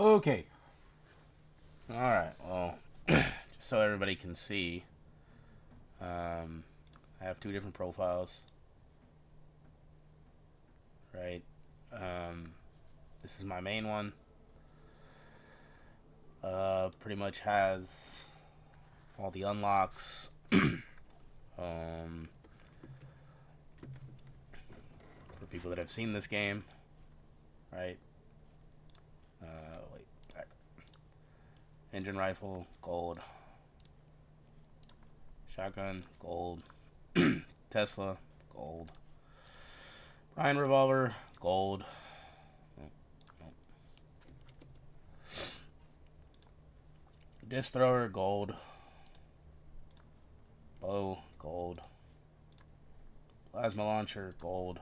Okay. Alright, well, just so everybody can see, I have two different profiles, right? Um, this is my main one. Pretty much has all the unlocks. um, for people that have seen this game, right? Wait, back. Engine rifle, gold. Shotgun, gold. Tesla, gold. Ryan revolver, gold. Disc thrower, gold. Bow, gold. Plasma launcher, gold.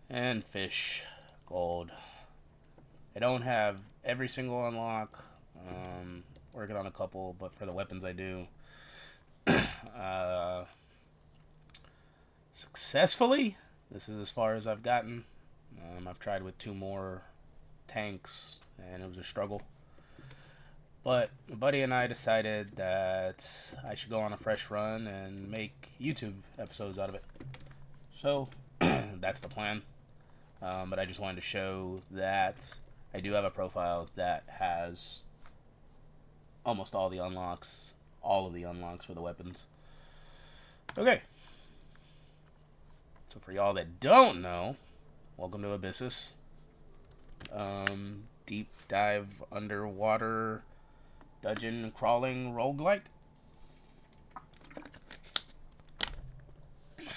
And fish, gold. I don't have every single unlock. Working on a couple, but for the weapons I do. uh, Successfully, this is as far as I've gotten. I've tried with two more tanks, and it was a struggle. But my buddy and I decided that I should go on a fresh run and make YouTube episodes out of it. So, that's the plan. But I just wanted to show that I do have a profile that has almost all the unlocks, all of the unlocks for the weapons. Okay. So for y'all that don't know, welcome to Abyssus. Deep dive underwater dungeon crawling roguelike. I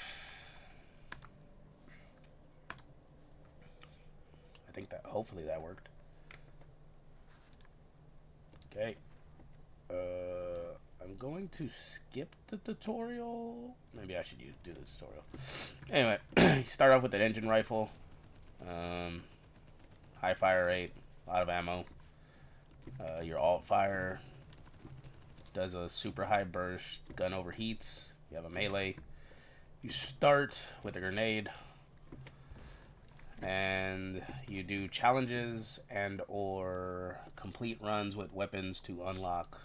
think that hopefully that worked. Okay. I'm going to skip the tutorial. Maybe I should do the tutorial. Anyway, you start off with an engine rifle. High fire rate, a lot of ammo. Your alt fire does a super high burst. Gun overheats. You have a melee. You start with a grenade. And you do challenges and or complete runs with weapons to unlock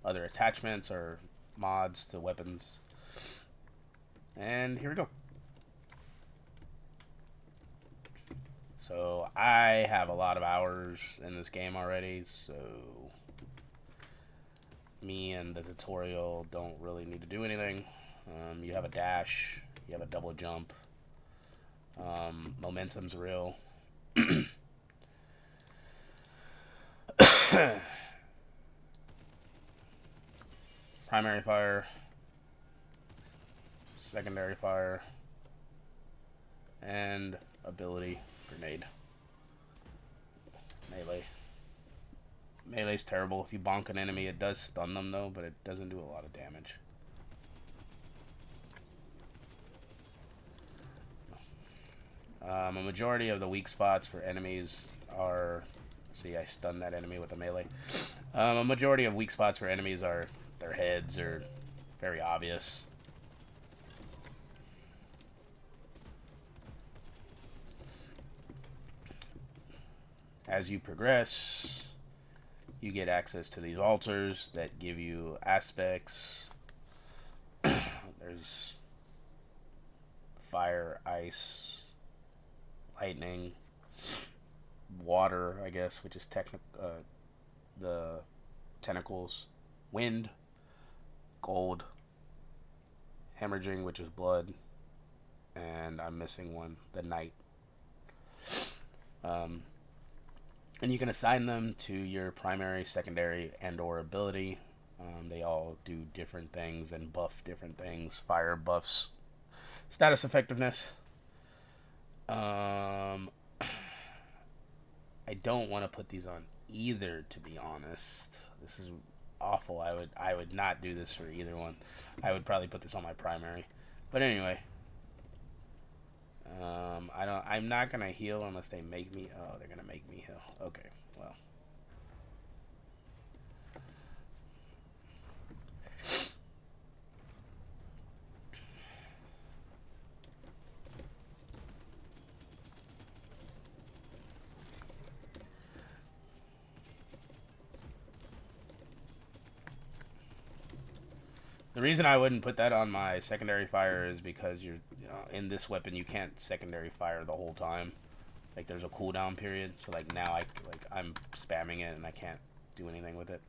other attachments or mods to weapons. And here we go. So I have a lot of hours in this game already, so me and the tutorial don't really need to do anything. You have a dash, you have a double jump. Momentum's real. Primary fire, secondary fire, and ability grenade. Melee. Melee's terrible. If you bonk an enemy, it does stun them though, but it doesn't do a lot of damage. A majority of the weak spots for enemies are... See, I stunned that enemy with a melee. A majority of weak spots for enemies are their heads are very obvious. As you progress, you get access to these altars that give you aspects. There's fire, ice, lightning, water, I guess, which is the tentacles, wind, gold, hemorrhaging, which is blood, and I'm missing one, the night. And you can assign them to your primary, secondary, and or ability. They all do different things and buff different things. Fire buffs status effectiveness. I don't want to put these on either, to be honest. This is awful. I would not do this for either one. I would probably put this on my primary. But anyway, I'm not gonna heal unless they make me. Oh, they're gonna make me heal. Okay, well. The reason I wouldn't put that on my secondary fire is because in this weapon you can't secondary fire the whole time. Like there's a cooldown period, so like now I'm spamming it and I can't do anything with it.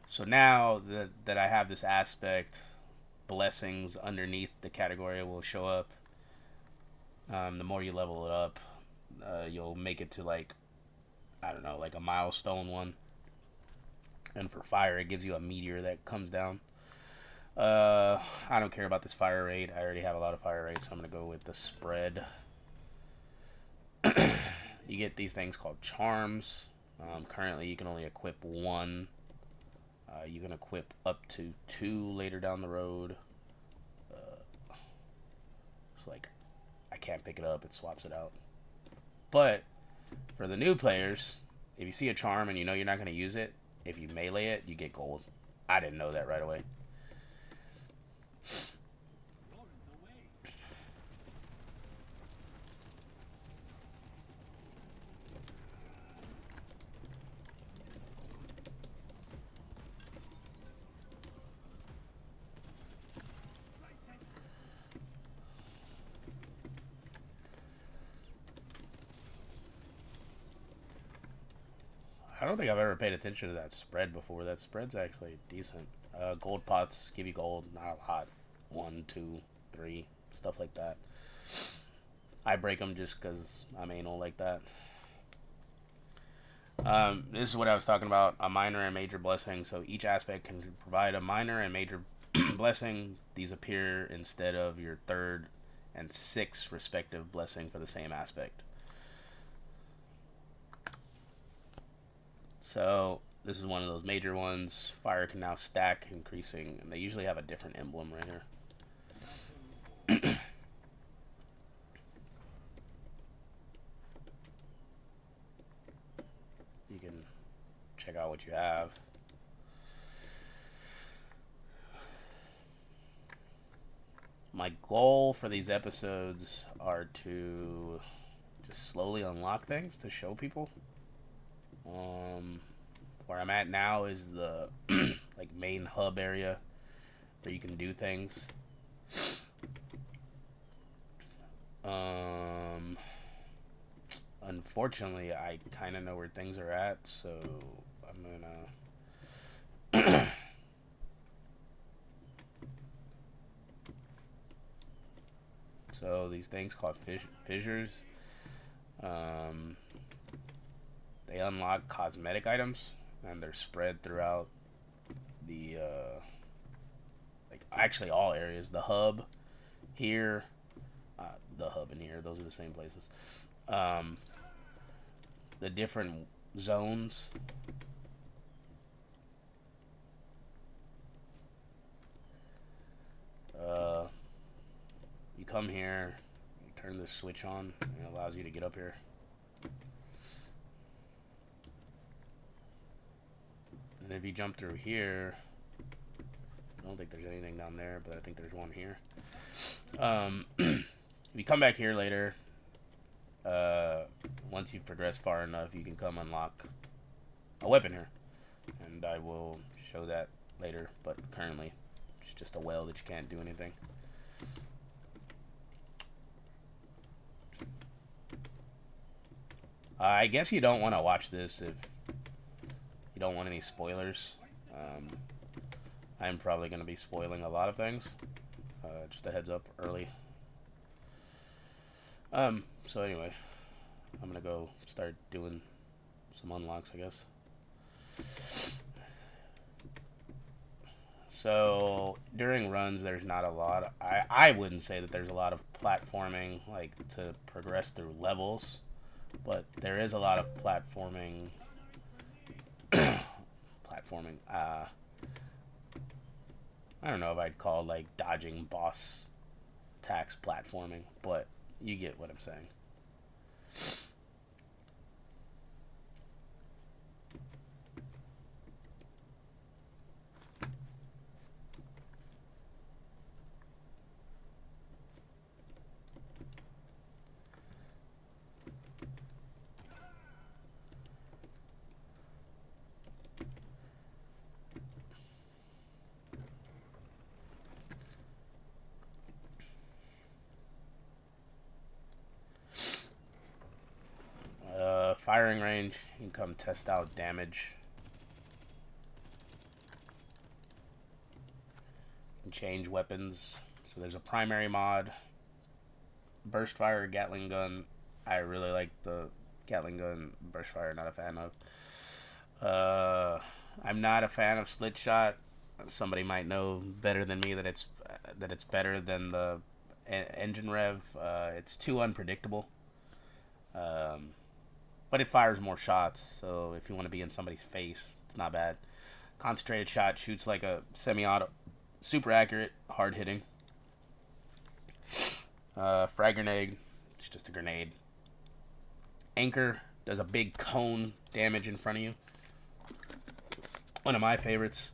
So now that I have this aspect, blessings underneath the category will show up. The more you level it up, you'll make it to like, I don't know, like a milestone one. And for fire, it gives you a meteor that comes down. I don't care about this fire rate. I already have a lot of fire rate, so I'm going to go with the spread. You get these things called charms. Currently, you can only equip one. You can equip up to 2 later down the road. It's like, I can't pick it up. It swaps it out. But for the new players, if you see a charm and you know you're not going to use it, if you melee it, you get gold. I didn't know that right away. I don't think I've ever paid attention to that spread before. That spread's actually decent. Gold pots give you gold, not a lot. 1, 2, 3, stuff like that. I break them just because I'm anal like that. This is what I was talking about, a minor and major blessing. So each aspect can provide a minor and major blessing. These appear instead of your 3rd and 6th respective blessing for the same aspect. So this is one of those major ones. Fire can now stack, increasing, and they usually have a different emblem right here. You can check out what you have. My goal for these episodes are to just slowly unlock things to show people. Where I'm at now is the like main hub area where you can do things. Unfortunately, I kind of know where things are at, so I'm gonna so these things called fissures, they unlock cosmetic items, and they're spread throughout the like actually all areas. The hub here, the hub in here, those are the same places. The different zones. You come here, you turn this switch on, and it allows you to get up here. And if you jump through here, I don't think there's anything down there, but I think there's one here. If you come back here later, once you've progressed far enough, you can come unlock a weapon here. And I will show that later, but currently it's just a well that you can't do anything. I guess you don't want to watch this if you don't want any spoilers. I'm probably going to be spoiling a lot of things. Just a heads up early. So anyway, I'm going to go start doing some unlocks, I guess. So during runs, there's not a lot. I wouldn't say that there's a lot of platforming, like to progress through levels, but there is a lot of platforming. I don't know if I'd call like dodging boss attacks platforming, but you get what I'm saying. firing range. You can come test out damage. You can change weapons. So there's a primary mod. Burst fire, Gatling gun. I really like the Gatling gun. Burst fire, not a fan of. I'm not a fan of split shot. Somebody might know better than me that it's better than the engine rev. It's too unpredictable. But it fires more shots, so if you want to be in somebody's face, it's not bad. Concentrated shot shoots like a semi-auto. Super accurate, hard hitting. Frag grenade, it's just a grenade. Anchor does a big cone damage in front of you. One of my favorites.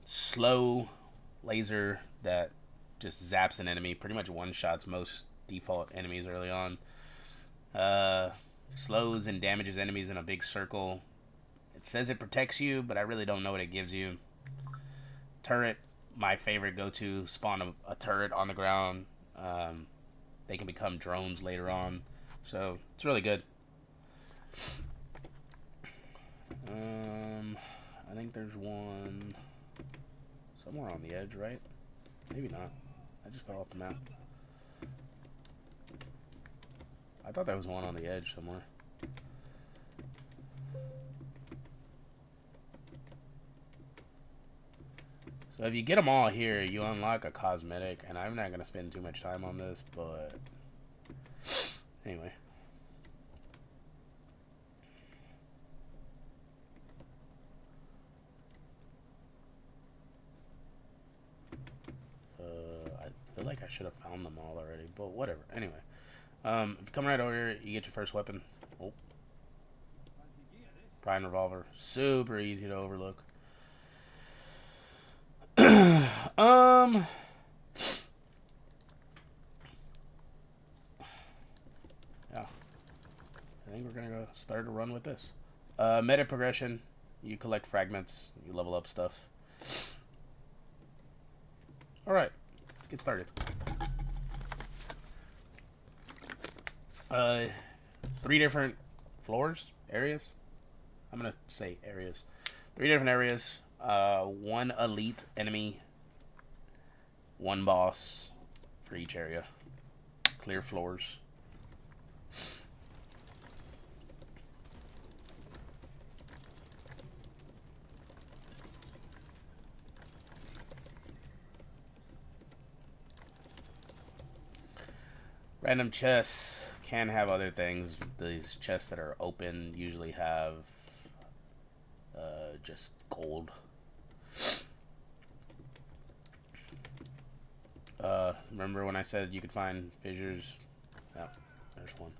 Slow laser that just zaps an enemy. Pretty much one-shots most default enemies early on. Slows and damages enemies in a big circle. It says it protects you, but I really don't know what it gives you. Turret, my favorite go-to. Spawn a turret on the ground. They can become drones later on. So, it's really good. I think there's one somewhere on the edge, right? Maybe not. I just fell off the map. I thought there was one on the edge somewhere. So if you get them all here, you unlock a cosmetic, and I'm not going to spend too much time on this, but anyway. I feel like I should have found them all already, but whatever. Anyway, if you come right over here, you get your first weapon. Oh, Prime revolver, super easy to overlook. Yeah, I think we're gonna go start a run with this. Meta progression, you collect fragments, you level up stuff. All right. Get started. 3 different floors, areas. I'm gonna say areas. 3 different areas. 1 elite enemy, 1 boss for each area. Clear floors. Random chests can have other things. These chests that are open usually have just gold. Remember when I said you could find fissures? Yeah, there's one.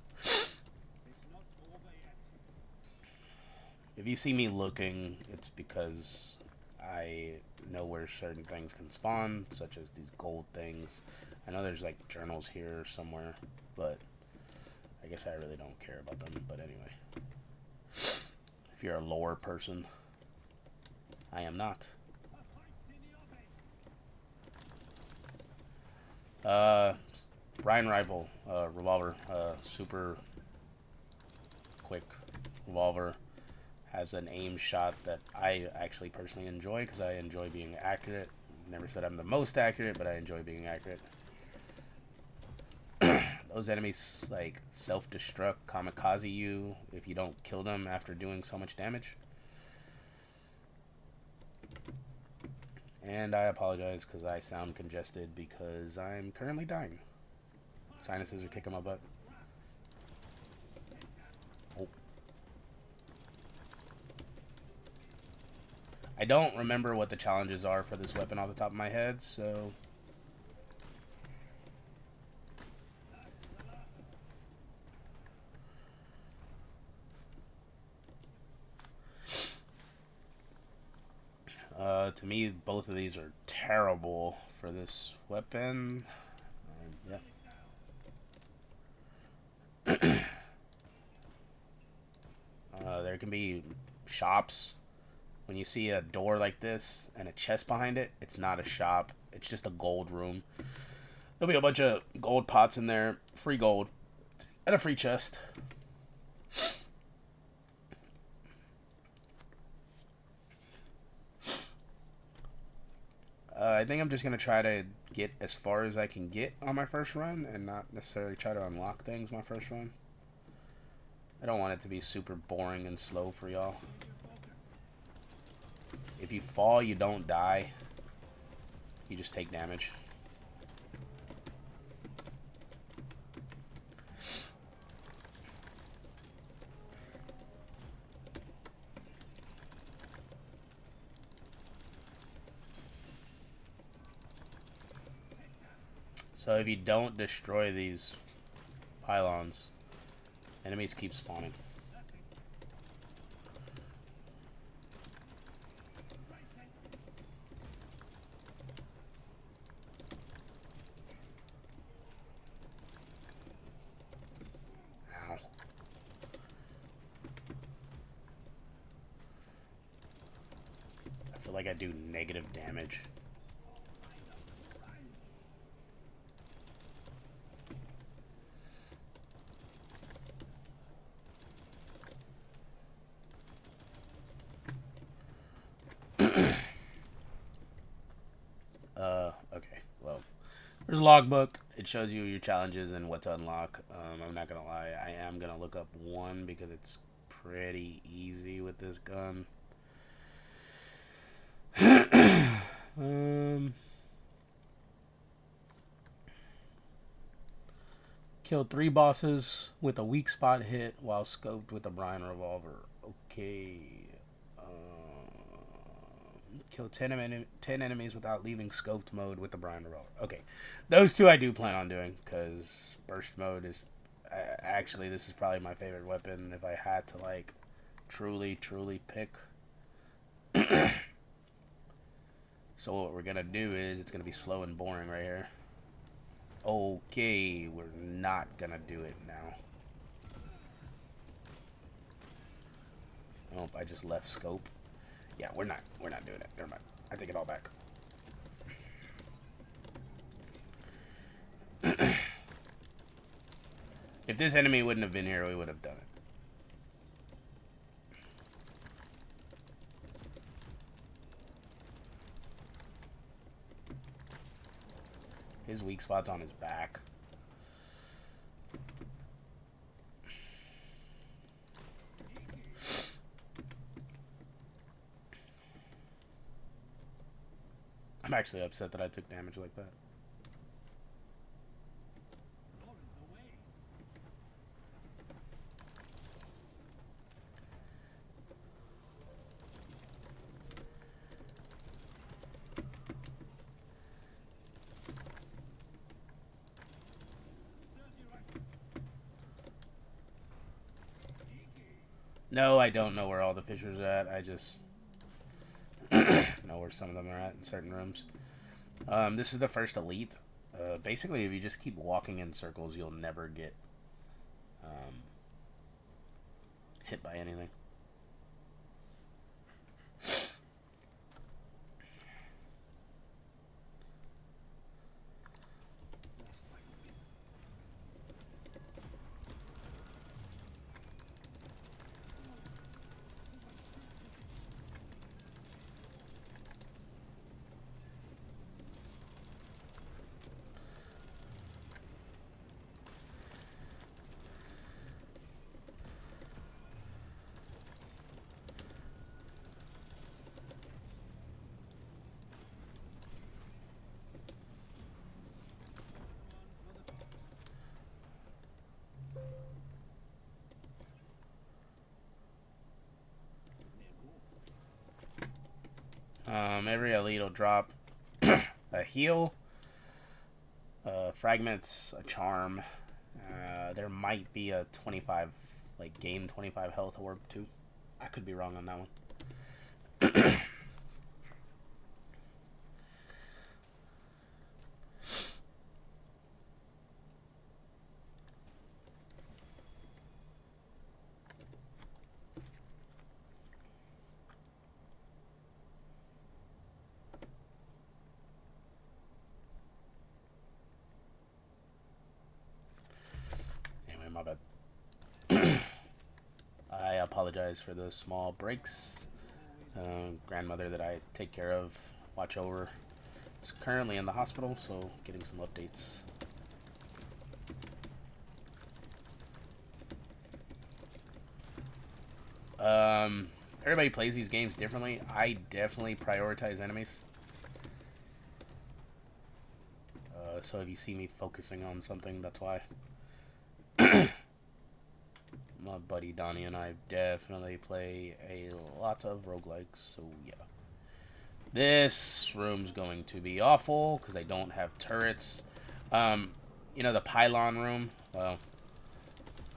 If you see me looking, it's because I know where certain things can spawn, such as these gold things. I know there's like journals here somewhere, but I guess I really don't care about them. But anyway, if you're a lore person, I am not. Ryan rifle, revolver, super quick revolver. Has an aim shot that I actually personally enjoy because I enjoy being accurate. Never said I'm the most accurate, but I enjoy being accurate. Those enemies like self-destruct, kamikaze you if you don't kill them after doing so much damage. And I apologize because I sound congested because I'm currently dying. Sinuses are kicking my butt. Oh. I don't remember what the challenges are for this weapon off the top of my head, so... to me, both of these are terrible for this weapon. Yeah. There can be shops. When you see a door like this and a chest behind it, it's not a shop. It's just a gold room. There'll be a bunch of gold pots in there, free gold, and a free chest. I think I'm just going to try to get as far as I can get on my first run and not necessarily try to unlock things my first run. I don't want it to be super boring and slow for y'all. If you fall, you don't die. You just take damage. So if you don't destroy these pylons, enemies keep spawning. Ow. I feel like I do negative damage. Okay, well, there's a logbook. It shows you your challenges and what to unlock. I'm not gonna lie, I am gonna look up one because it's pretty easy with this gun. Killed 3 bosses with a weak spot hit while scoped with a Brian revolver. Okay. Kill 10 enemies without leaving scoped mode with the Brian revolver. Okay. Those two I do plan on doing because burst mode is... actually, this is probably my favorite weapon if I had to, like, truly pick. So what we're going to do is it's going to be slow and boring right here. Okay, we're not going to do it now. Nope, I just left scope. Yeah, we're not doing it. Never mind. I take it all back. If this enemy wouldn't have been here, we would have done it. His weak spot's on his back. I'm actually upset that I took damage like that. No, I don't know where all the fissures are at. I just know where some of them are at in certain rooms. This is the first elite. Basically, if you just keep walking in circles, you'll never get hit by anything. Every elite will drop a heal, fragments, a charm. There might be a 25, like gain 25 health orb too. I could be wrong on that one. My bad. I apologize for the small breaks. Grandmother that I take care of, watch over. is currently in the hospital, so getting some updates. Everybody plays these games differently. I definitely prioritize enemies. So if you see me focusing on something, that's why. My buddy Donnie and I definitely play a lot of roguelikes, so yeah. This room's going to be awful because I don't have turrets. You know the pylon room? Well,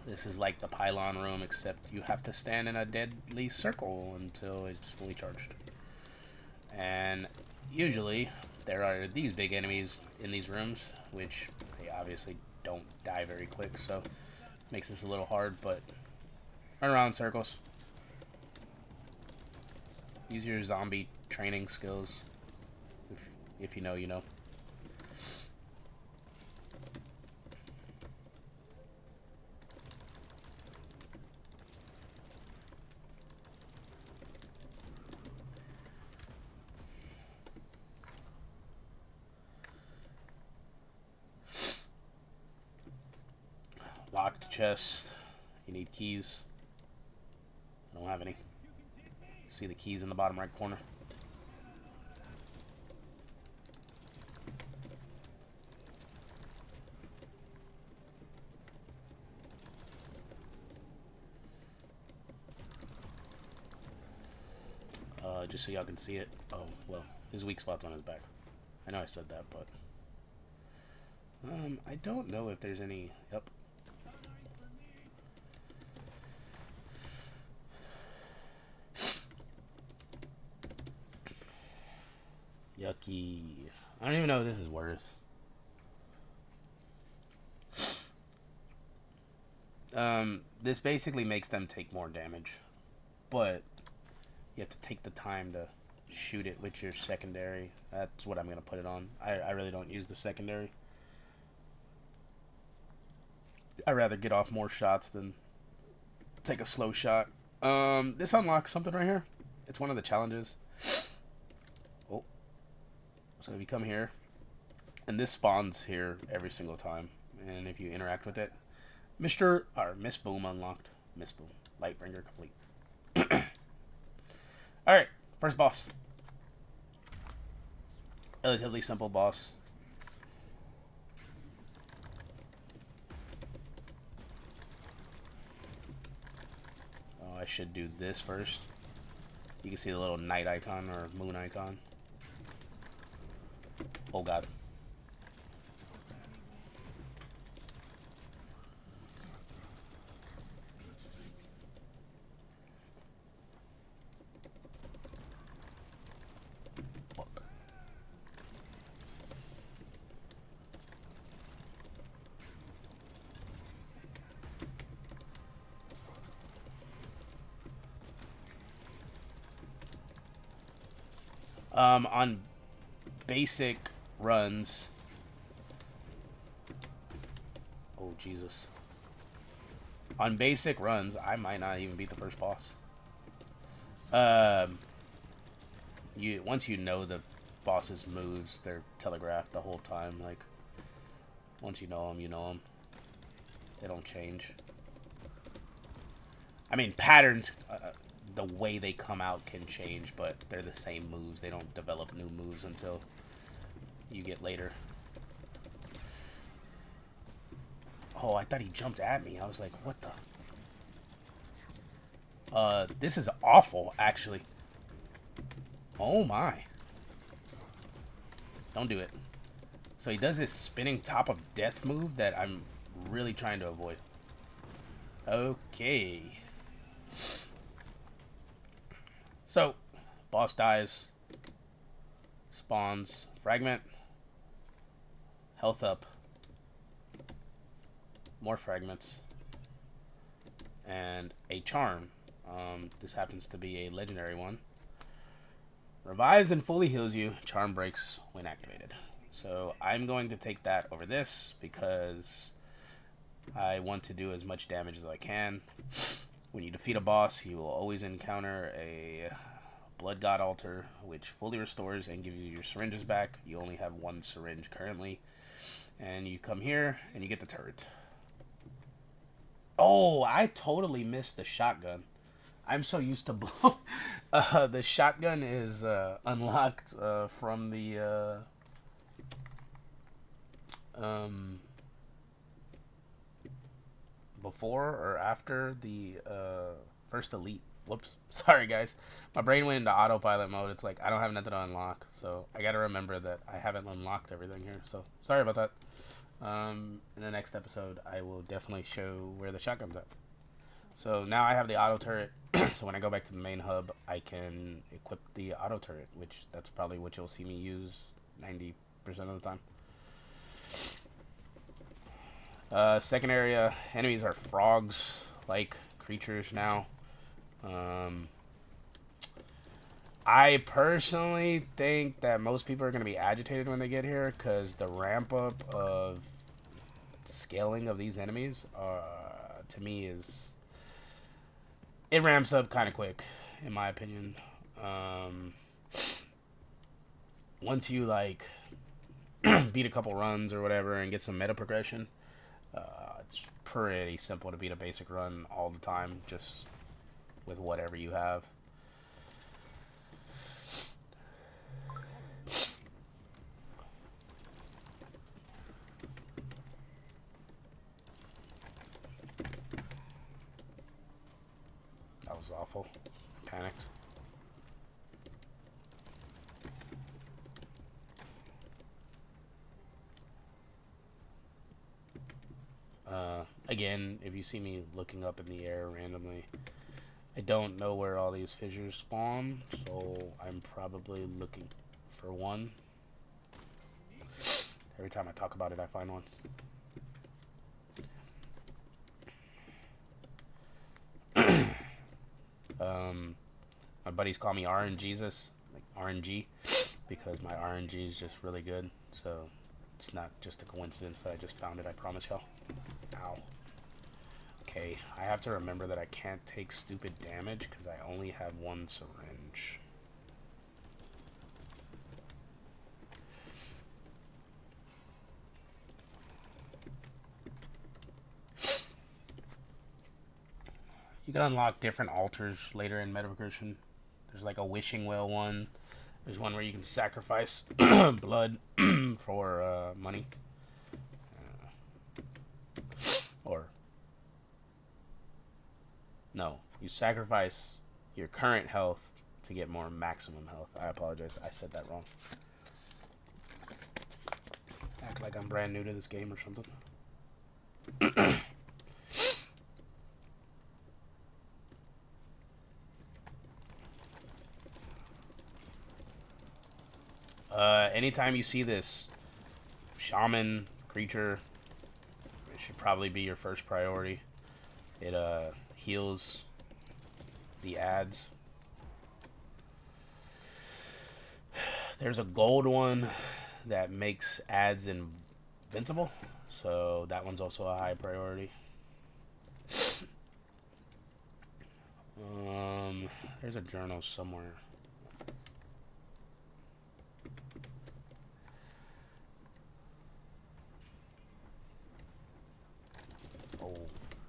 this is like the pylon room, except you have to stand in a deadly circle until it's fully charged. And usually, there are these big enemies in these rooms, which they obviously don't die very quick, so makes this a little hard, but run around in circles. Use your zombie training skills. If you know, you know. Locked chest. You need keys. I don't have any. See the keys in the bottom right corner. Just so y'all can see it. Oh, well, his weak spot's on his back. I know I said that, but I don't know if there's any. Yep. Yucky. I don't even know if this is worse. This basically makes them take more damage, but you have to take the time to shoot it with your secondary. That's what I'm going to put it on. I really don't use the secondary. I'd rather get off more shots than take a slow shot. This unlocks something right here. It's one of the challenges. Oh. So if you come here, and this spawns here every single time, and if you interact with it, Miss Boom unlocked. Miss Boom. Lightbringer complete. Alright, first boss. Relatively simple boss. Oh, I should do this first. You can see the little night icon or moon icon. Oh god. On basic runs. Oh, Jesus. On basic runs, I might not even beat the first boss. Once you know the boss's moves, they're telegraphed the whole time. Like, once you know them, you know them. They don't change. I mean, patterns, the way they come out can change, but they're the same moves. They don't develop new moves until you get later. Oh, I thought he jumped at me. I was like, what the? This is awful, actually. Oh my. Don't do it. So he does this spinning top of death move that I'm really trying to avoid. Okay. So, boss dies. Spawns. Fragment. Health up. More fragments. And a charm. This happens to be a legendary one. Revives and fully heals you. Charm breaks when activated. So I'm going to take that over this because I want to do as much damage as I can. When you defeat a boss, you will always encounter a Blood God Altar, which fully restores and gives you your syringes back. You only have one syringe currently. And you come here, and you get the turret. Oh, I totally missed the shotgun. I'm so used to blow. The shotgun is unlocked from the before or after the first elite. Whoops. Sorry, guys. My brain went into autopilot mode. It's like I don't have nothing to unlock, so I gotta remember that I haven't unlocked everything here. So sorry about that. In the next episode, I will definitely show where the shotgun's at. So now I have the auto turret. So when I go back to the main hub, I can equip the auto turret, which that's probably what you'll see me use 90% of the time. Second area, enemies are frogs-like creatures now. I personally think that most people are going to be agitated when they get here because the ramp up of scaling of these enemies, to me, it ramps up kind of quick, in my opinion. Once you like beat a couple runs or whatever and get some meta progression, it's pretty simple to beat a basic run all the time, just with whatever you have. That was awful. Panicked. Again, if you see me looking up in the air randomly, I don't know where all these fissures spawn, so I'm probably looking for one. Every time I talk about it, I find one. My buddies call me RNGesus, like RNG, because my RNG is just really good. So it's not just a coincidence that I just found it. I promise y'all. Ow. Okay, I have to remember that I can't take stupid damage because I only have one syringe. You can unlock different altars later in meta progression. There's like a wishing well one. There's one where you can sacrifice blood for money. Or no, you sacrifice your current health to get more maximum health. I apologize, I said that wrong. Act like I'm brand new to this game or something. Anytime you see this shaman creature, it should probably be your first priority. It heals the ads. There's a gold one that makes ads invincible, so that one's also a high priority. There's a journal somewhere.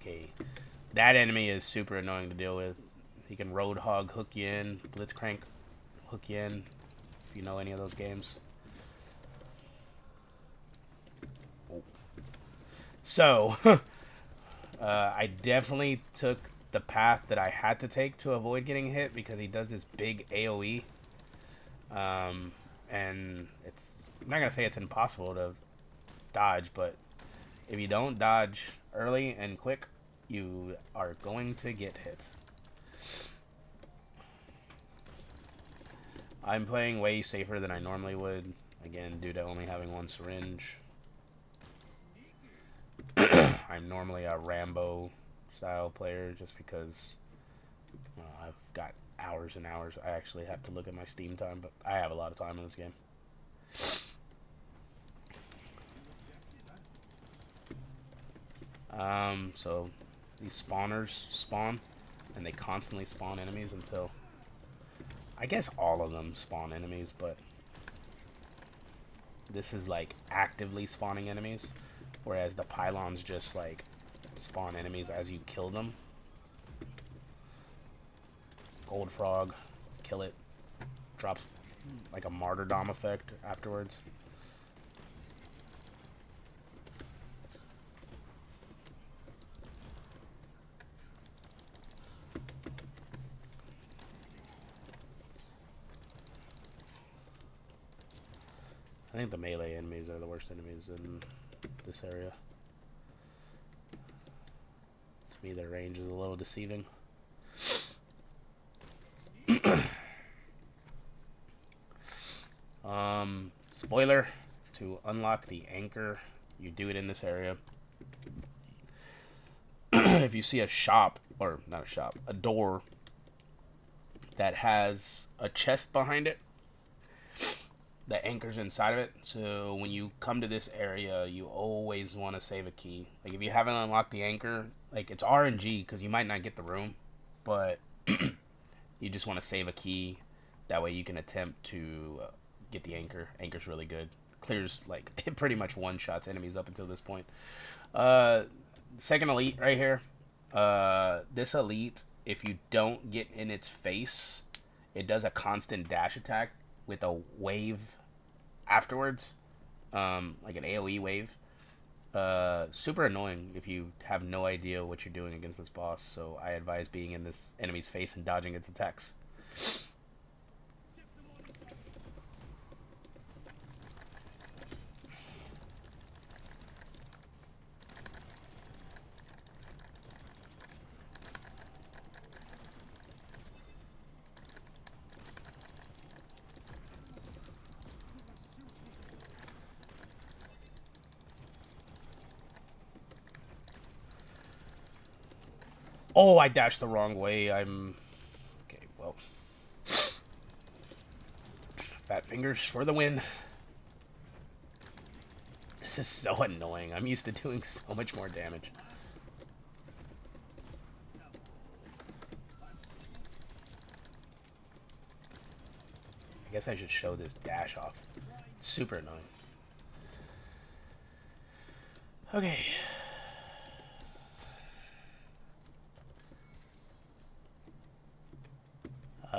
Okay, that enemy is super annoying to deal with. He can Roadhog hook you in, Blitzcrank hook you in, if you know any of those games. Oh. So, I definitely took the path that I had to take to avoid getting hit because he does this big AoE. And it's, I'm not going to say it's impossible to dodge, but if you don't dodge early and quick, you are going to get hit. I'm playing way safer than I normally would, again, due to only having one syringe. I'm normally a Rambo style player just because I've got hours and hours. I actually have to look at my Steam time, but I have a lot of time in this game. So these spawners spawn, and they constantly spawn enemies until I guess all of them spawn enemies, but this is like actively spawning enemies, whereas the pylons just like spawn enemies as you kill them. Gold frog, kill it, drops like a martyrdom effect afterwards. I think the melee enemies are the worst enemies in this area. To me, their range is a little deceiving. Spoiler, to unlock the anchor, you do it in this area. If you see a shop, or not a shop, a door that has a chest behind it, the anchor's inside of it. So when you come to this area, you always want to save a key. Like if you haven't unlocked the anchor, like it's RNG because you might not get the room, but you just want to save a key. That way you can attempt to get the anchor. Anchor's really good. Clears, like, it pretty much one-shots enemies up until this point. Second elite right here. This elite, if you don't get in its face, it does a constant dash attack with a wave afterwards. Like an AoE wave. Super annoying if you have no idea what you're doing against this boss, so I advise being in this enemy's face and dodging its attacks. Oh, I dashed the wrong way. I'm... Okay, well. Fat fingers for the win. This is so annoying. I'm used to doing so much more damage. I guess I should show this dash off. It's super annoying. Okay.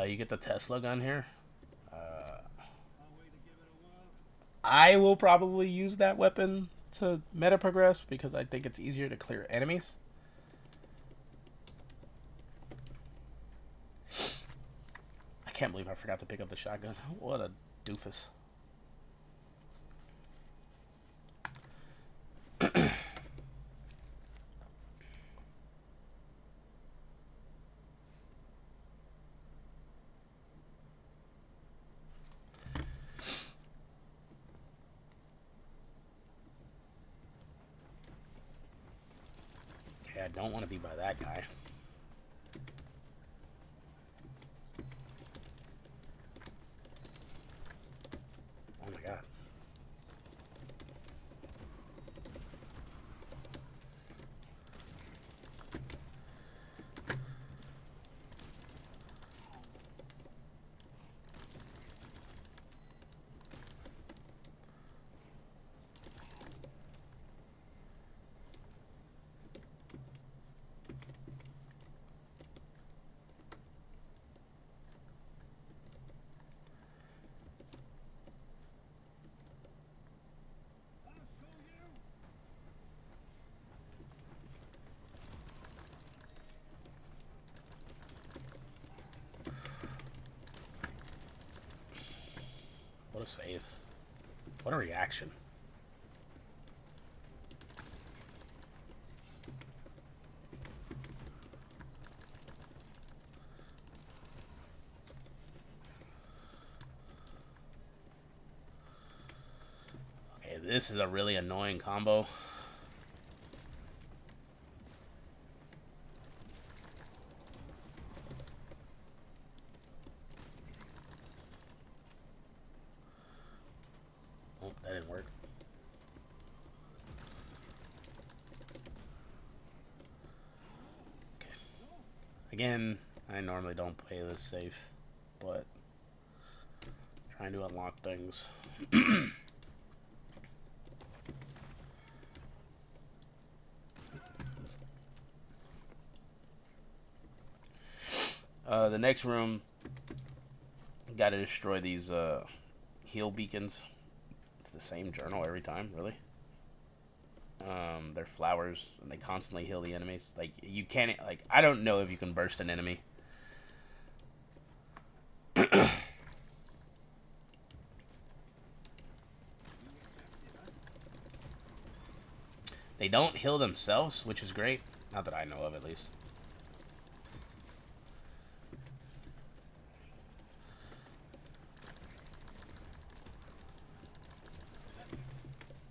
You get the Tesla gun here. I will probably use that weapon to meta progress because I think it's easier to clear enemies. I can't believe I forgot to pick up the shotgun. What a doofus. I don't want to be by that guy. Oh my god. What a save. What a reaction. Okay, this is a really annoying combo. Oh, that didn't work. Okay. Again, I normally don't play this safe, but Trying to unlock things. The next room, got to destroy these heal beacons. It's the same journal every time, really. They're flowers, and they constantly heal the enemies. Like, you can't, like, I don't know if you can burst an enemy. They don't heal themselves, which is great. Not that I know of, at least.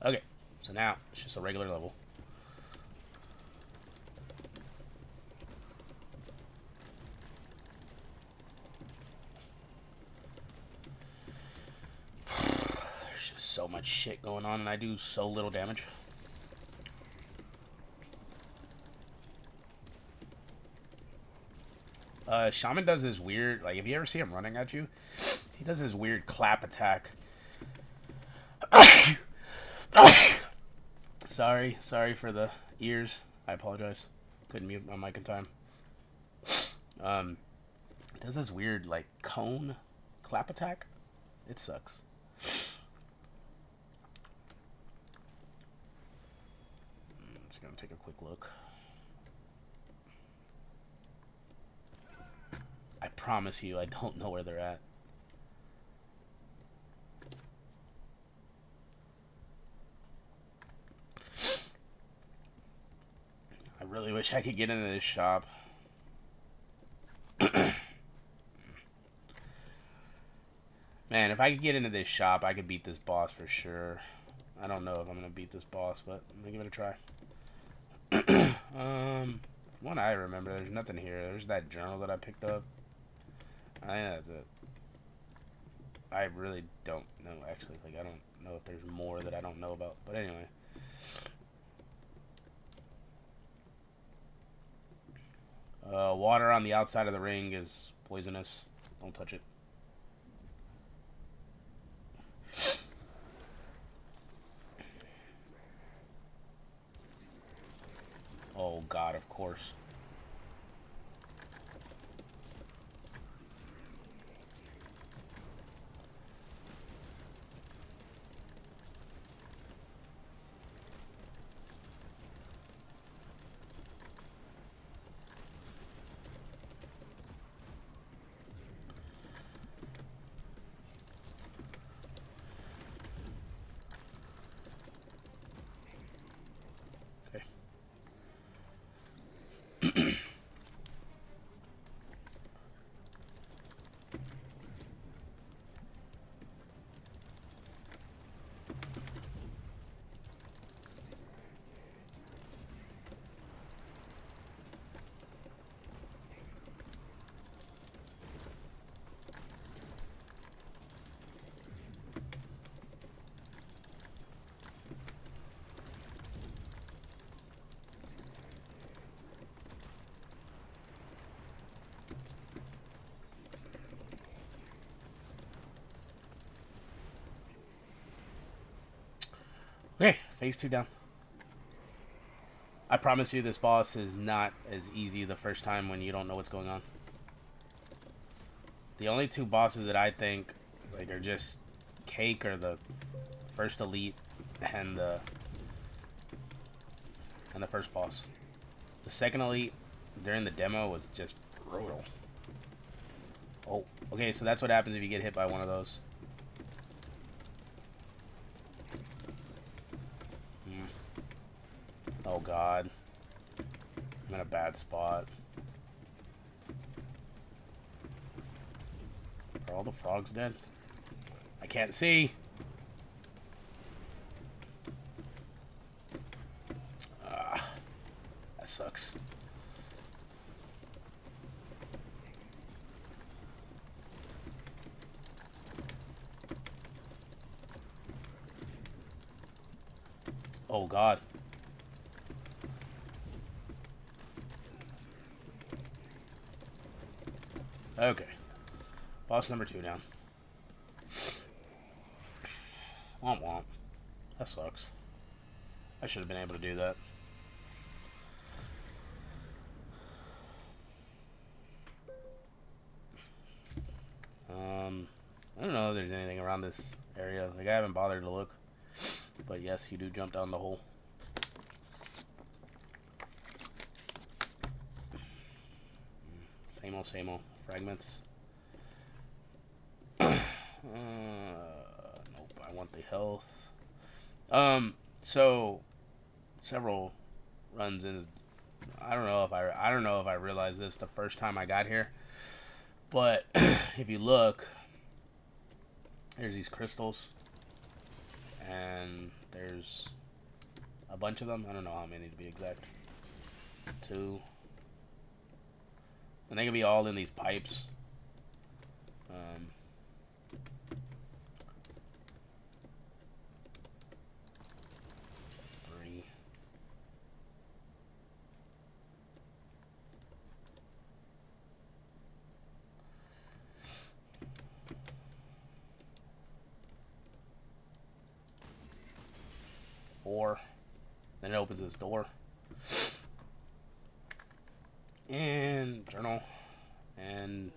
Okay, so now it's just a regular level. There's just so much shit going on, and I do so little damage. Shaman does this weird, like, if you ever see him running at you, he does this weird clap attack. Sorry for the ears. I apologize. Couldn't mute my mic in time. It does this weird, like, cone clap attack. It sucks. I'm just gonna take a quick look. I promise you, I don't know where they're at. I really wish I could get into this shop. Man, if I could get into this shop, I could beat this boss for sure. I don't know if I'm going to beat this boss, but I'm going to give it a try. One I remember, there's nothing here. There's that journal that I picked up. I think that's it. I really don't know, actually. Like, I don't know if there's more that I don't know about. But anyway. Water on the outside of the ring is poisonous. Don't touch it. Oh god, of course. Okay, phase 2 down. I promise you this boss is not as easy the first time when you don't know what's going on. The only two bosses that I think like are just cake are the first elite and the first boss. The second elite during the demo was just brutal. Oh, okay, so that's what happens if you get hit by one of those. Oh god. I'm in a bad spot. Are all the frogs dead? I can't see. Ah, that sucks. Oh god. Okay. Boss number 2 down. Womp womp. That sucks. I should have been able to do that. I don't know if there's anything around this area. Like, I haven't bothered to look. But yes, you do jump down the hole. Same old fragments. Nope, I want the health. So several runs in. I don't know if I realized this the first time I got here, but if you look, there's these crystals, and there's a bunch of them. I don't know how many to be exact. 2. And they can be all in these pipes. 3. 4. Then it opens this door. And journal. And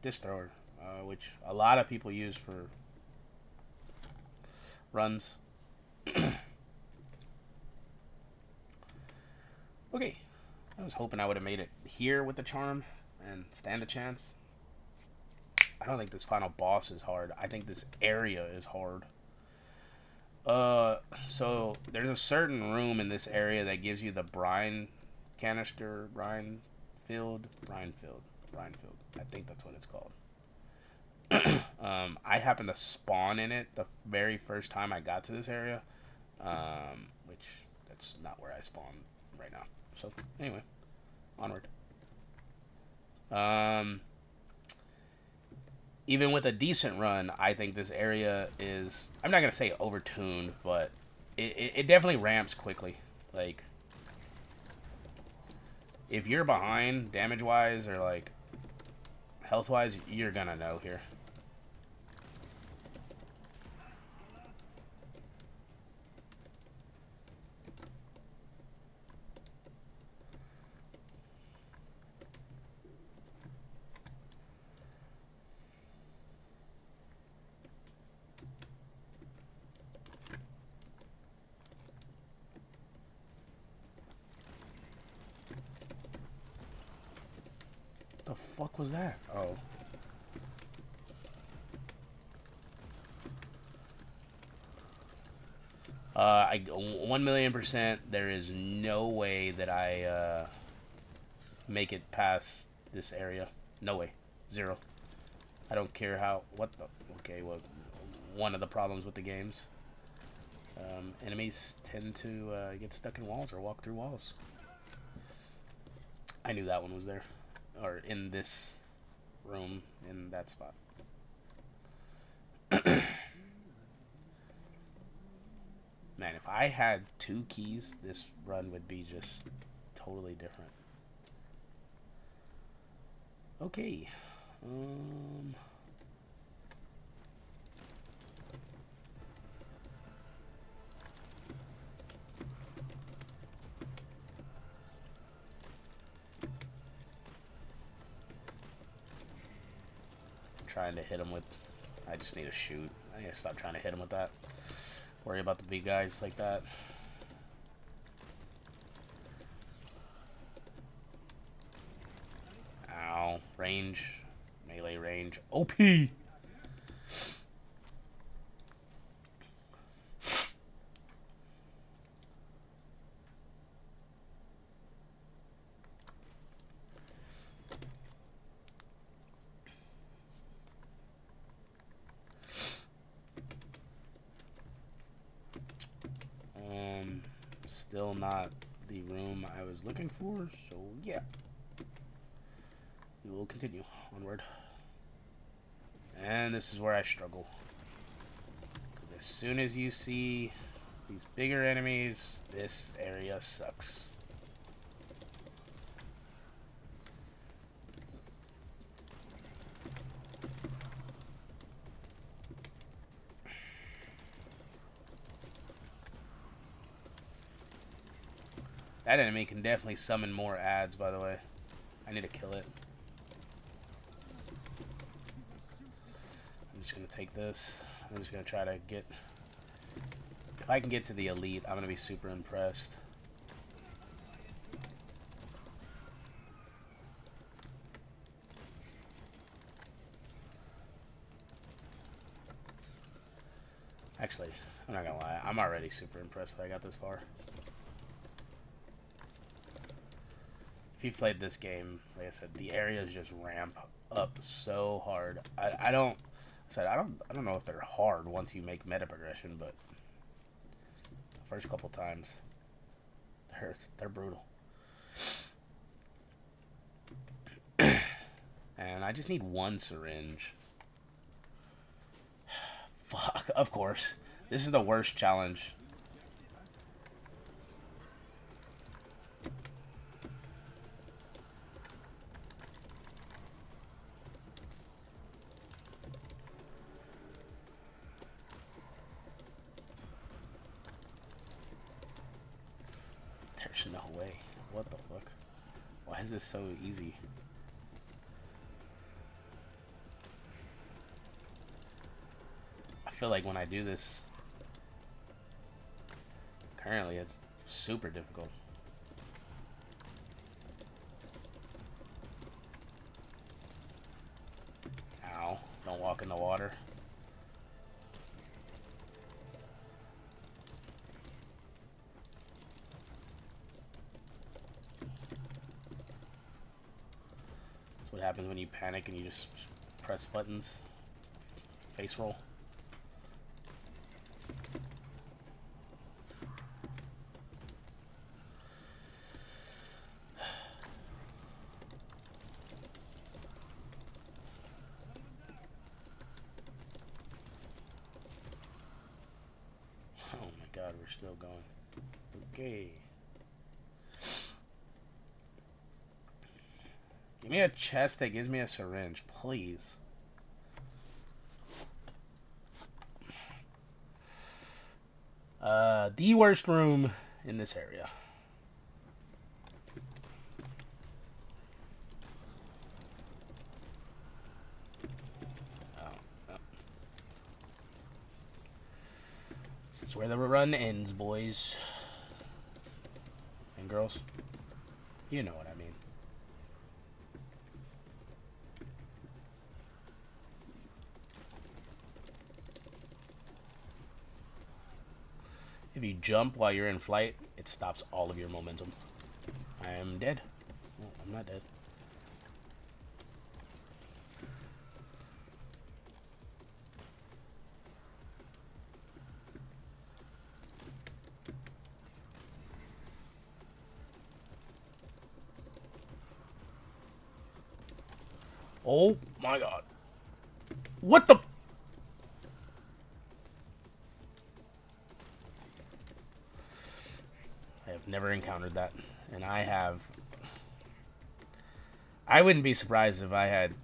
disc thrower, which a lot of people use for runs. Okay. I was hoping I would have made it here with the charm and stand a chance. I don't think this final boss is hard. I think this area is hard. So there's a certain room in this area that gives you the brine canister, brine field. I think that's what it's called. I happened to spawn in it the very first time I got to this area, which that's not where I spawned right now. So anyway, onward. Even with a decent run, I think this area is, I'm not going to say overtuned, but it definitely ramps quickly. Like, if you're behind damage-wise or, like, health-wise, you're going to know here. The fuck was that? Oh. I 1,000,000%. There is no way that I make it past this area. No way. 0. I don't care how. What the? Okay, well, one of the problems with the games. Enemies tend to get stuck in walls or walk through walls. I knew that one was there. Or in this room, in that spot. Man, if I had 2 keys, this run would be just totally different. Okay. Trying to hit him with, I just need to shoot. I need to stop trying to hit him with that. Worry about the big guys like that. Ow. Range. Melee range. OP! Still not the room I was looking for, so yeah. We will continue onward. And this is where I struggle. As soon as you see these bigger enemies, this area sucks. That enemy can definitely summon more ads, by the way. I need to kill it. I'm just going to take this. I'm just going to try to get... If I can get to the elite, I'm going to be super impressed. Actually, I'm not going to lie. I'm already super impressed that I got this far. If you've played this game, like I said, the areas just ramp up so hard. I don't know if they're hard once you make meta progression, but the first couple times they're brutal. And I just need one syringe. Fuck, of course. This is the worst challenge. There's no way. What the fuck? Why is this so easy? I feel like when I do this, currently it's super difficult. Ow. Don't walk in the water. That's what happens when you panic and you just press buttons. Face roll. Oh my god, we're still going. Okay. Give me a chest that gives me a syringe, please. The worst room in this area. Oh, no. This is where the run ends, boys. And girls. You know what I mean. If you jump while you're in flight, it stops all of your momentum. I am dead. Oh, I'm not dead. Oh my god. What the... I have never encountered that. And I have... I wouldn't be surprised if I had...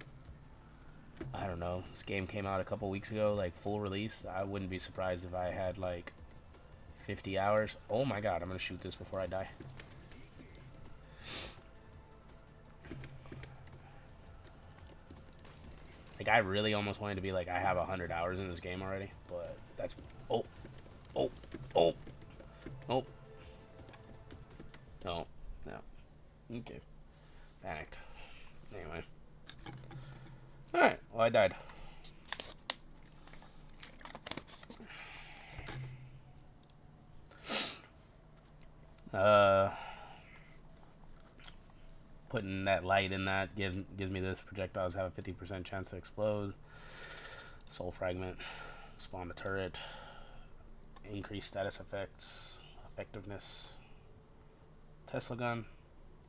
I don't know. This game came out a couple weeks ago, like full release. I wouldn't be surprised if I had like 50 hours. Oh my god, I'm going to shoot this before I die. Like, I really almost wanted to be like, I have 100 hours in this game already. But that's... Oh. Oh. Oh. Oh. No. No. Okay. Panicked. Anyway. Alright. Well, I died. Putting that light in that gives me this. Projectiles have a 50% chance to explode. Soul fragment. Spawn a turret. Increase status effects. Effectiveness. Tesla gun.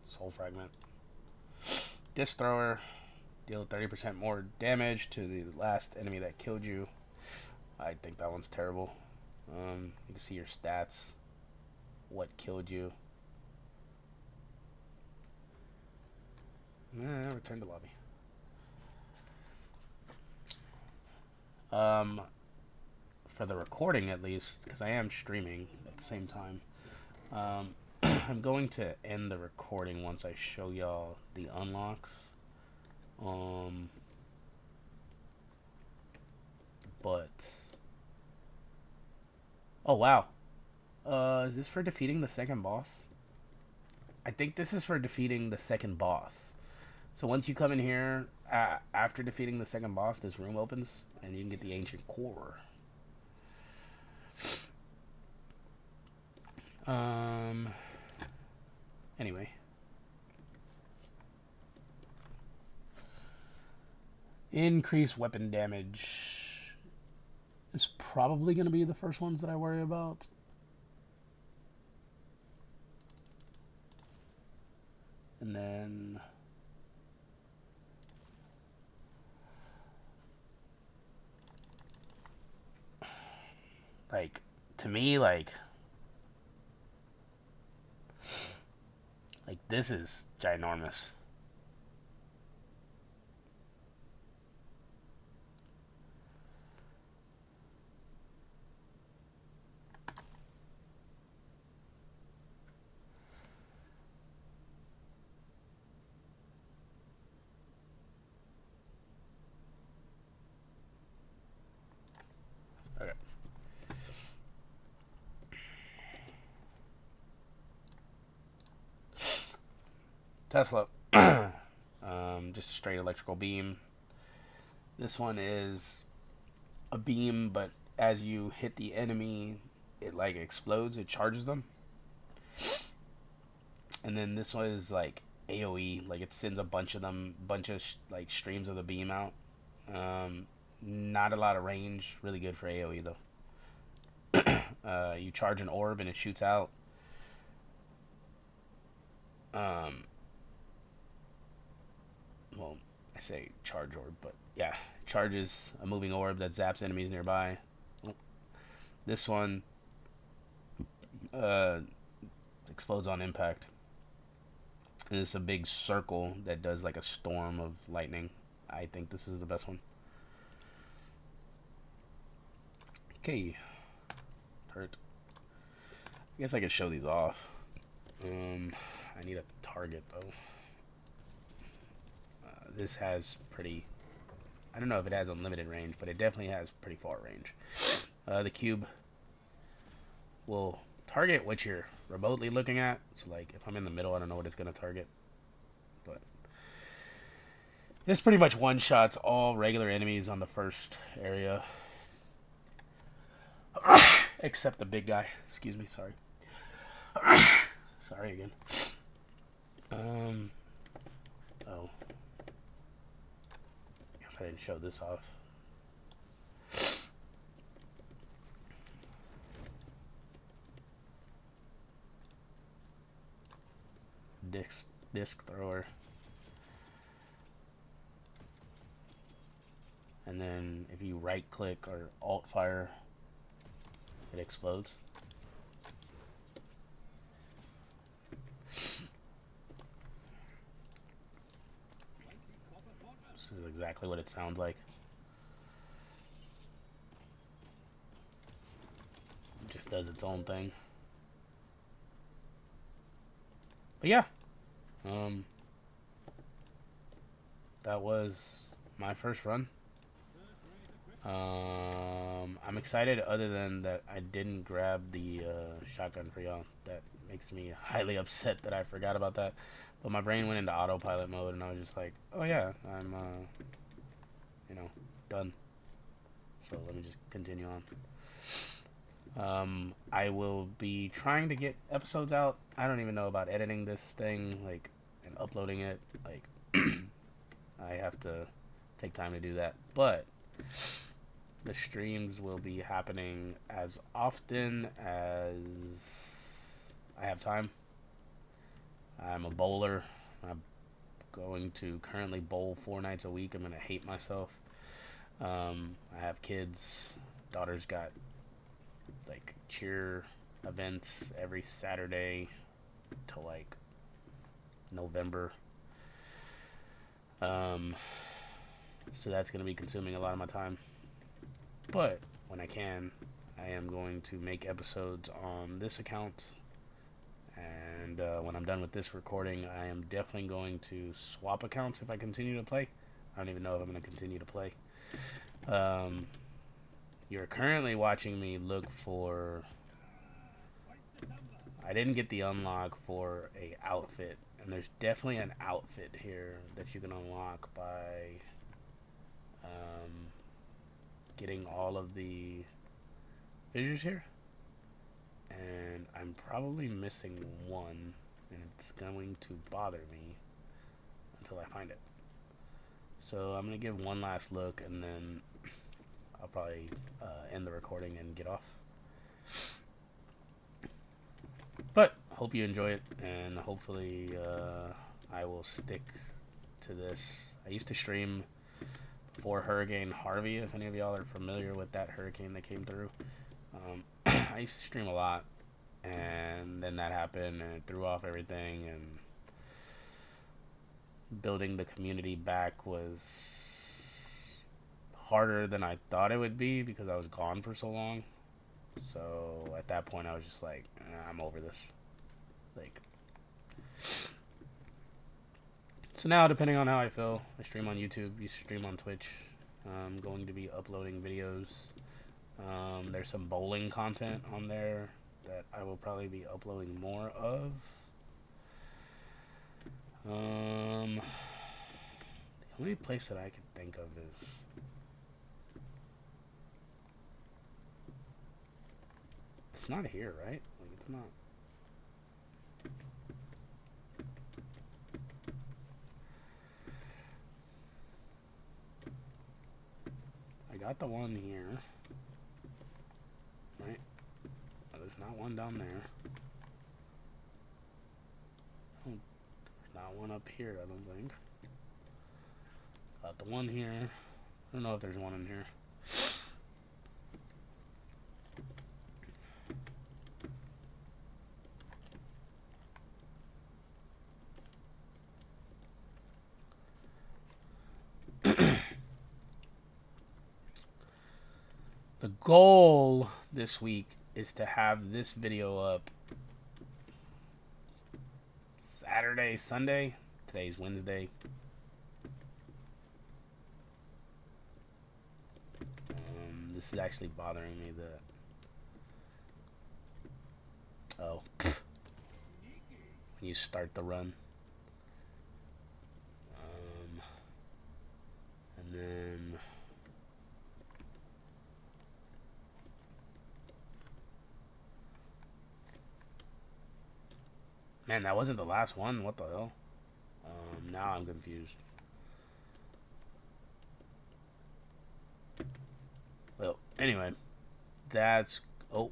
Soul fragment. Disc thrower. Deal 30% more damage to the last enemy that killed you. I think that one's terrible. You can see your stats. What killed you. Return to lobby. For the recording at least, because I am streaming at the same time. I'm going to end the recording once I show y'all the unlocks. Um, but oh wow, is this for defeating the second boss? I think this is for defeating the second boss. So once you come in here after defeating the second boss, this room opens and you can get the ancient core. Anyway. Increased weapon damage is probably going to be the first ones that I worry about. And then like to me like this is ginormous. Okay. Tesla. Just a straight electrical beam. This one is a beam, but as you hit the enemy, it like explodes. It charges them. And then this one is like AOE, like it sends a bunch of like streams of the beam out. Not a lot of range. Really good for AOE though. You charge an orb and it shoots out. Well, I say charge orb, but yeah, charges a moving orb that zaps enemies nearby. This one explodes on impact. And it's a big circle that does like a storm of lightning. I think this is the best one. Okay. Turret. I guess I could show these off. I need a target though. This has pretty... I don't know if it has unlimited range, but it definitely has pretty far range. The cube will target what you're remotely looking at. So like if I'm in the middle, I don't know what it's going to target. But this pretty much one-shots all regular enemies on the first area. Except the big guy. Excuse me, sorry. Sorry again. Oh. I didn't show this off. Disc thrower. And then if you right click or alt fire, it explodes. This is exactly what it sounds like. It just does its own thing. But yeah. That was my first run. I'm excited other than that I didn't grab the shotgun for y'all. That makes me highly upset that I forgot about that. But my brain went into autopilot mode and I was just like, oh yeah, I'm, done. So let me just continue on. I will be trying to get episodes out. I don't even know about editing this thing, like, and uploading it. Like, I have to take time to do that. But the streams will be happening as often as I have time. I'm a bowler. I'm going to currently bowl 4 nights a week. I'm going to hate myself. I have kids. Daughter's got like cheer events every Saturday till like November. So that's going to be consuming a lot of my time. But when I can, I am going to make episodes on this account And when I'm done with this recording, I am definitely going to swap accounts if I continue to play. I don't even know if I'm going to continue to play. You're currently watching me look for... I didn't get the unlock for a outfit. And there's definitely an outfit here that you can unlock by getting all of the fissures here. And I'm probably missing one, and it's going to bother me until I find it. So I'm going to give one last look, and then I'll probably end the recording and get off. But hope you enjoy it, and hopefully I will stick to this. I used to stream before Hurricane Harvey, if any of y'all are familiar with that hurricane that came through. I used to stream a lot, and then that happened, and it threw off everything, and building the community back was harder than I thought it would be because I was gone for so long. So at that point, I was just like, I'm over this. Like, so now, depending on how I feel, I stream on YouTube, you stream on Twitch. I'm going to be uploading videos. There's some bowling content on there that I will probably be uploading more of. The only place that I can think of is... It's not here, right? Like, it's not... I got the one here. Right? Oh, there's not one down there. Oh, there's not one up here, I don't think. Got the one here. I don't know if there's one in here. The goal this week is to have this video up Saturday, Sunday. Today's Wednesday. This is actually bothering me that... Oh. When you start the run. And then... Man, that wasn't the last one. What the hell? Now I'm confused. Well, anyway. That's... Oh.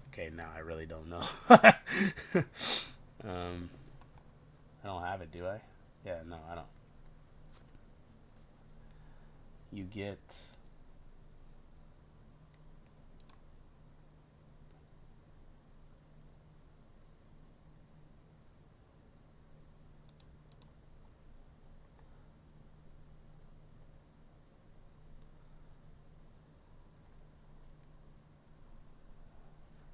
Okay, now I really don't know. I don't have it, do I? Yeah, no, I don't. You get...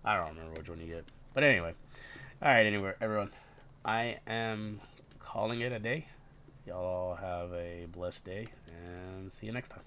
I don't remember which one you get. But anyway. Alright, anyway, everyone. I am calling it a day. Y'all all have a blessed day, and see you next time.